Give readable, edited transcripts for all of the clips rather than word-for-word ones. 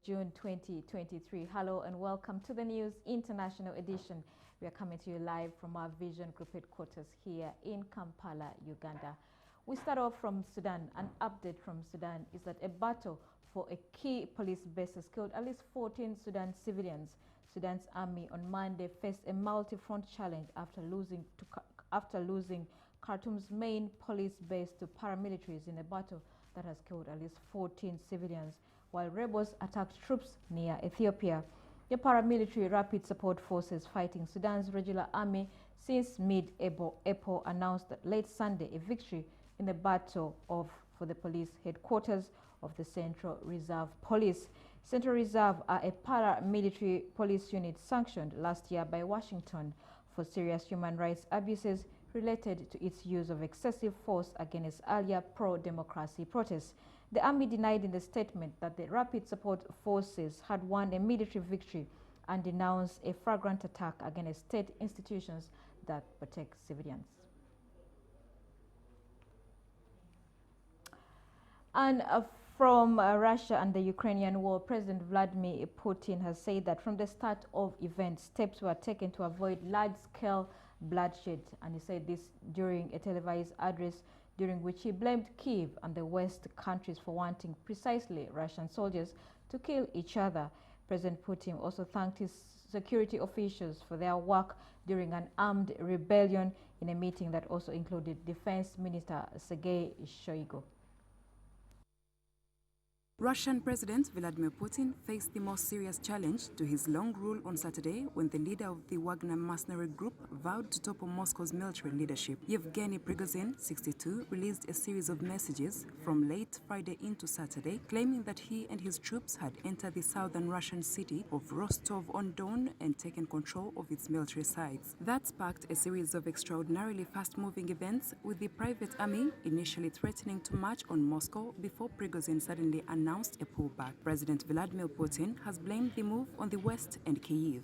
June 2023. Hello and welcome to the News International Edition. We are coming to you live from our Vision Group headquarters here in Kampala, Uganda. We start off from Sudan. An update from Sudan is that a battle for a key police base has killed at least 14 Sudan civilians. Sudan's army on Monday faced a multi-front challenge after losing Khartoum's main police base to paramilitaries in a battle that has killed at least 14 civilians, while rebels attacked troops near Ethiopia. The paramilitary rapid support forces fighting Sudan's regular army since mid-April announced that late Sunday a victory in the battle for the police headquarters of the Central Reserve Police. Central Reserve are a paramilitary police unit sanctioned last year by Washington for serious human rights abuses related to its use of excessive force against earlier pro-democracy protests. The army denied in the statement that the rapid support forces had won a military victory and denounced a flagrant attack against state institutions that protect civilians. And from Russia and the Ukrainian war, President Vladimir Putin has said that from the start of events, steps were taken to avoid large-scale bloodshed. And he said this during a televised address during which he blamed Kyiv and the West countries for wanting precisely Russian soldiers to kill each other. President Putin also thanked his security officials for their work during an armed rebellion in a meeting that also included Defense Minister Sergei Shoigu. Russian President Vladimir Putin faced the most serious challenge to his long rule on Saturday when the leader of the Wagner mercenary group vowed to topple Moscow's military leadership. Yevgeny Prigozhin, 62, released a series of messages from late Friday into Saturday, claiming that he and his troops had entered the southern Russian city of Rostov-on-Don and taken control of its military sites. That sparked a series of extraordinarily fast-moving events, with the private army initially threatening to march on Moscow before Prigozhin suddenly announced a pullback. President Vladimir Putin has blamed the move on the West and Kyiv.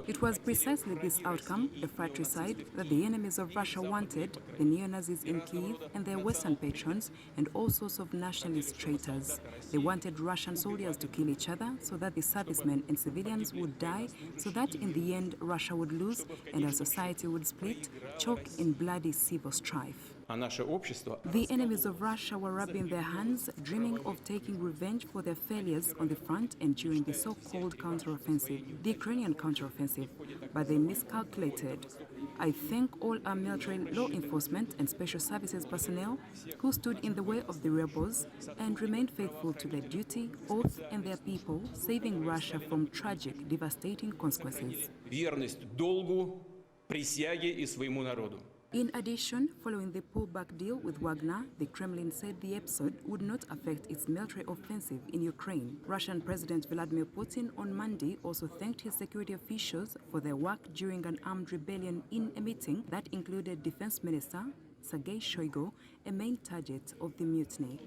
It was precisely this outcome, the fratricide, that the enemies of Russia wanted, the neo-Nazis in Kyiv and their Western patrons, and all sorts of nationalist traitors. They wanted Russian soldiers to kill each other so that the servicemen and civilians would die, so that in the end Russia would lose and our society would split, choke in bloody civil strife. The enemies of Russia were rubbing their hands, dreaming of taking revenge for their failures on the front and during the so-called counteroffensive, the Ukrainian counteroffensive, but they miscalculated. I thank all our military law enforcement and special services personnel who stood in the way of the rebels and remained faithful to their duty, oath and their people, saving Russia from tragic, devastating consequences. In addition, following the pullback deal with Wagner, the Kremlin said the episode would not affect its military offensive in Ukraine. Russian President Vladimir Putin on Monday also thanked his security officials for their work during an armed rebellion in a meeting that included Defense Minister Sergei Shoigu, a main target of the mutiny.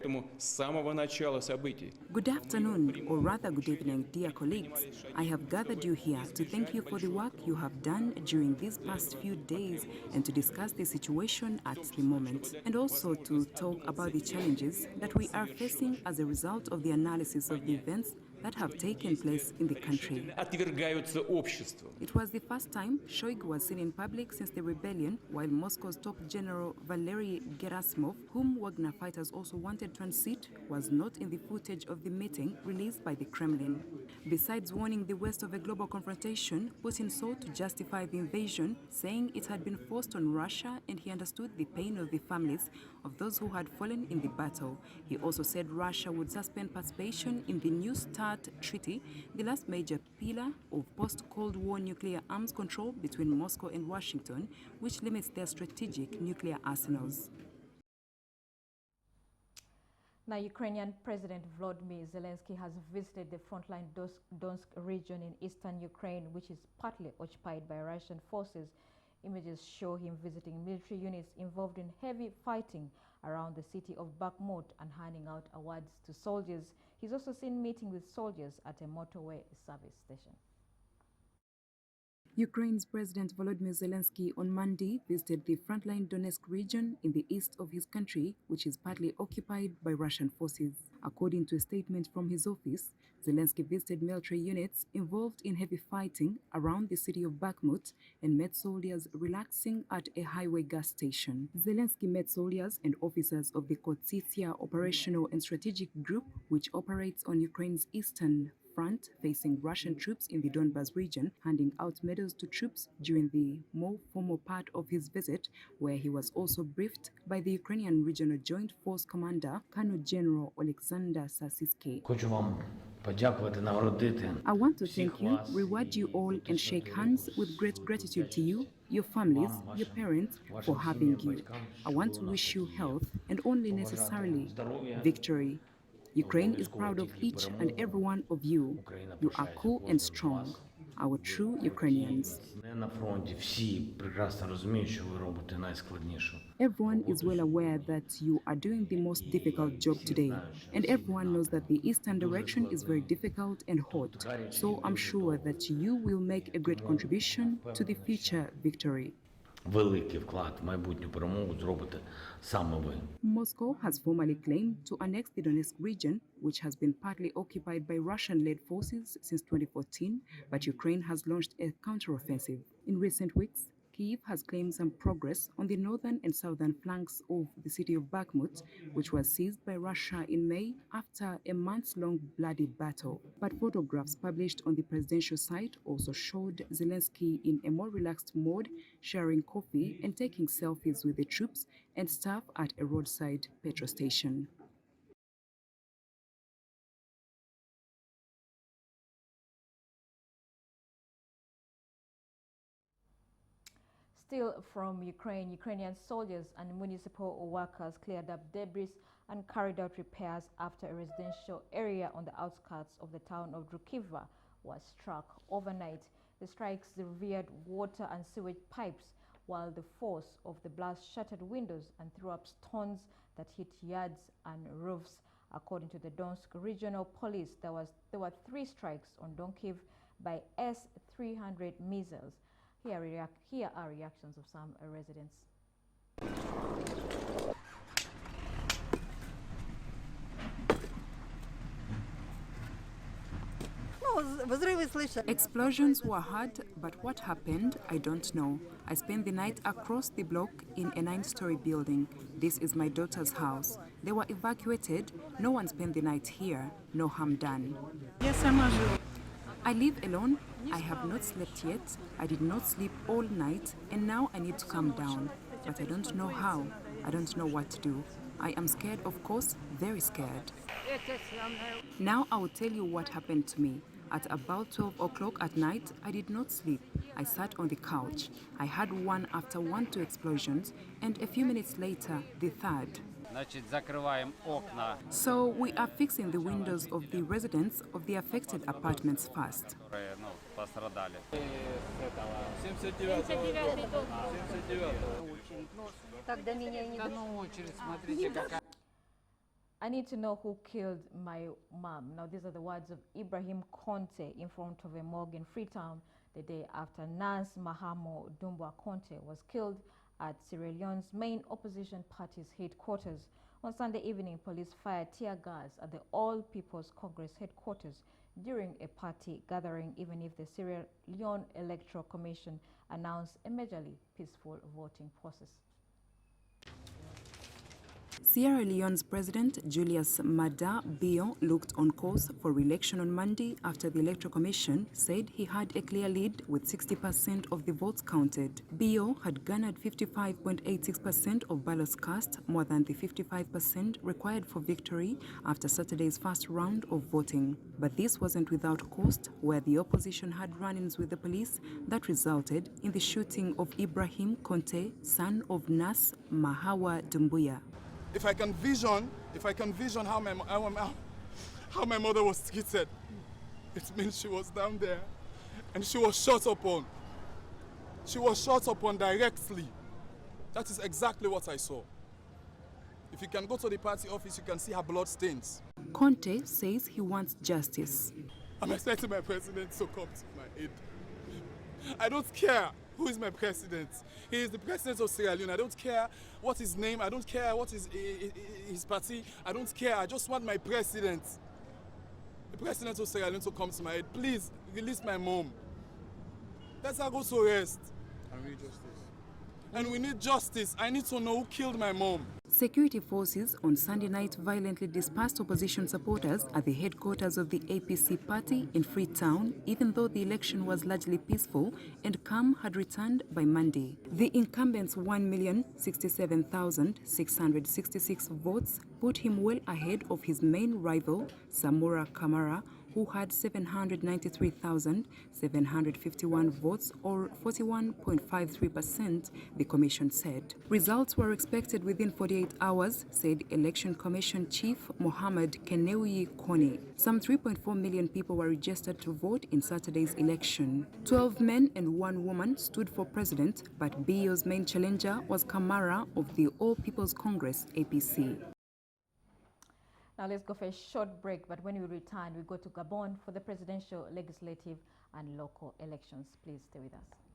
Good afternoon, or rather good evening, dear colleagues. I have gathered you here to thank you for the work you have done during these past few days and to discuss the situation at the moment, and also to talk about the challenges that we are facing as a result of the analysis of the events that have taken place in the country. It was the first time Shoigu was seen in public since the rebellion, while Moscow's top general Valery Gerasimov, whom Wagner fighters also wanted to unseat, was not in the footage of the meeting released by the Kremlin. Besides warning the West of a global confrontation, Putin sought to justify the invasion, saying it had been forced on Russia and he understood the pain of the families of those who had fallen in the battle. He also said Russia would suspend participation in the New START Treaty, the last major pillar of post-Cold War nuclear arms control between Moscow and Washington, which limits their strategic nuclear arsenals. Now, Ukrainian President Volodymyr Zelensky has visited the frontline Donestsk region in eastern Ukraine, which is partly occupied by Russian forces. Images show him visiting military units involved in heavy fighting around the city of Bakhmut and handing out awards to soldiers. He's also seen meeting with soldiers at a motorway service station. Ukraine's President Volodymyr Zelensky on Monday visited the frontline Donetsk region in the east of his country, which is partly occupied by Russian forces. According to a statement from his office, Zelensky visited military units involved in heavy fighting around the city of Bakhmut and met soldiers relaxing at a highway gas station. Zelensky met soldiers and officers of the Kotsitsia Operational and Strategic Group, which operates on Ukraine's eastern front facing Russian troops in the Donbas region, handing out medals to troops during the more formal part of his visit, where he was also briefed by the Ukrainian Regional Joint Force Commander, Colonel General Alexander Sasiske. I want to thank you, reward you all, and shake hands with great gratitude to you, your families, your parents, for having you. I want to wish you health and only necessarily victory. Ukraine is proud of each and every one of you. You are cool and strong, our true Ukrainians. Everyone is well aware that you are doing the most difficult job today, and everyone knows that the eastern direction is very difficult and hot, so I'm sure that you will make a great contribution to the future victory. Великий вклад в майбутню перемогу зробите саме ви. Moscow has formally claimed to annex the Donetsk region, which has been partly occupied by Russian-led forces since 2014, but Ukraine has launched a counteroffensive. In recent weeks, Kyiv has claimed some progress on the northern and southern flanks of the city of Bakhmut, which was seized by Russia in May after a months-long bloody battle. But photographs published on the presidential site also showed Zelensky in a more relaxed mode, sharing coffee and taking selfies with the troops and staff at a roadside petrol station. Still from Ukraine, Ukrainian soldiers and municipal workers cleared up debris and carried out repairs after a residential area on the outskirts of the town of Drukiva was struck overnight. The strikes severed water and sewage pipes, while the force of the blast shattered windows and threw up stones that hit yards and roofs. According to the Donetsk Regional Police, there were 3 strikes on Donkiv by S-300 missiles. Here are reactions of some residents. Explosions were heard, but what happened, I don't know. I spent the night across the block in a 9-story building. This is my daughter's house. They were evacuated. No one spent the night here. No harm done. I live alone. I have not slept yet. I did not sleep all night, and now I need to calm down. But I don't know how. I don't know what to do. I am scared, of course, very scared. Now I will tell you what happened to me. At about 12 o'clock at night, I did not sleep. I sat on the couch. I had one after 1, 2 explosions, and a few minutes later, the third. So we are fixing the windows of the residents of the affected apartments first. I need to know who killed my mom. Now, these are the words of Ibrahim Conte in front of a morgue in Freetown the day after Nance Mahamo Dumbwa Conte was killed at Sierra Leone's main opposition party's headquarters. On Sunday evening, police fired tear gas at the All People's Congress headquarters during a party gathering, even if the Sierra Leone Electoral Commission announced a majorly peaceful voting process. Sierra Leone's President Julius Maada Bio looked on course for re-election on Monday after the Electoral Commission said he had a clear lead with 60% of the votes counted. Bio had garnered 55.86% of ballots cast, more than the 55% required for victory after Saturday's first round of voting. But this wasn't without cost, where the opposition had run-ins with the police that resulted in the shooting of Ibrahim Conte, son of Nas Mahawa Dumbuya. If I can vision how my mother was treated, it means she was down there and she was shot upon. She was shot upon directly. That is exactly what I saw. If you can go to the party office, you can see her blood stains. Conte says he wants justice. I'm expecting my president to come to my aid. I don't care Who is my president? He is the president of Sierra Leone. I don't care what his name, I don't care what his party, I don't care. I just want my president. The president of Sierra Leone to come to my aid. Please, release my mom. Let her go to rest. And we need justice. And we need justice. I need to know who killed my mom. Security forces on Sunday night violently dispersed opposition supporters at the headquarters of the APC party in Freetown, even though the election was largely peaceful and calm had returned by Monday. The incumbent's 1,067,666 votes put him well ahead of his main rival, Samura Kamara, who had 793,751 votes, or 41.53%, the commission said. Results were expected within 48 hours, said Election Commission Chief Mohamed Kenewi Kone. Some 3.4 million people were registered to vote in Saturday's election. 12 men and 1 woman stood for president, but BO's main challenger was Kamara of the All People's Congress, APC. Now let's go for a short break, but when we return, we go to Gabon for the presidential, legislative, and local elections. Please stay with us.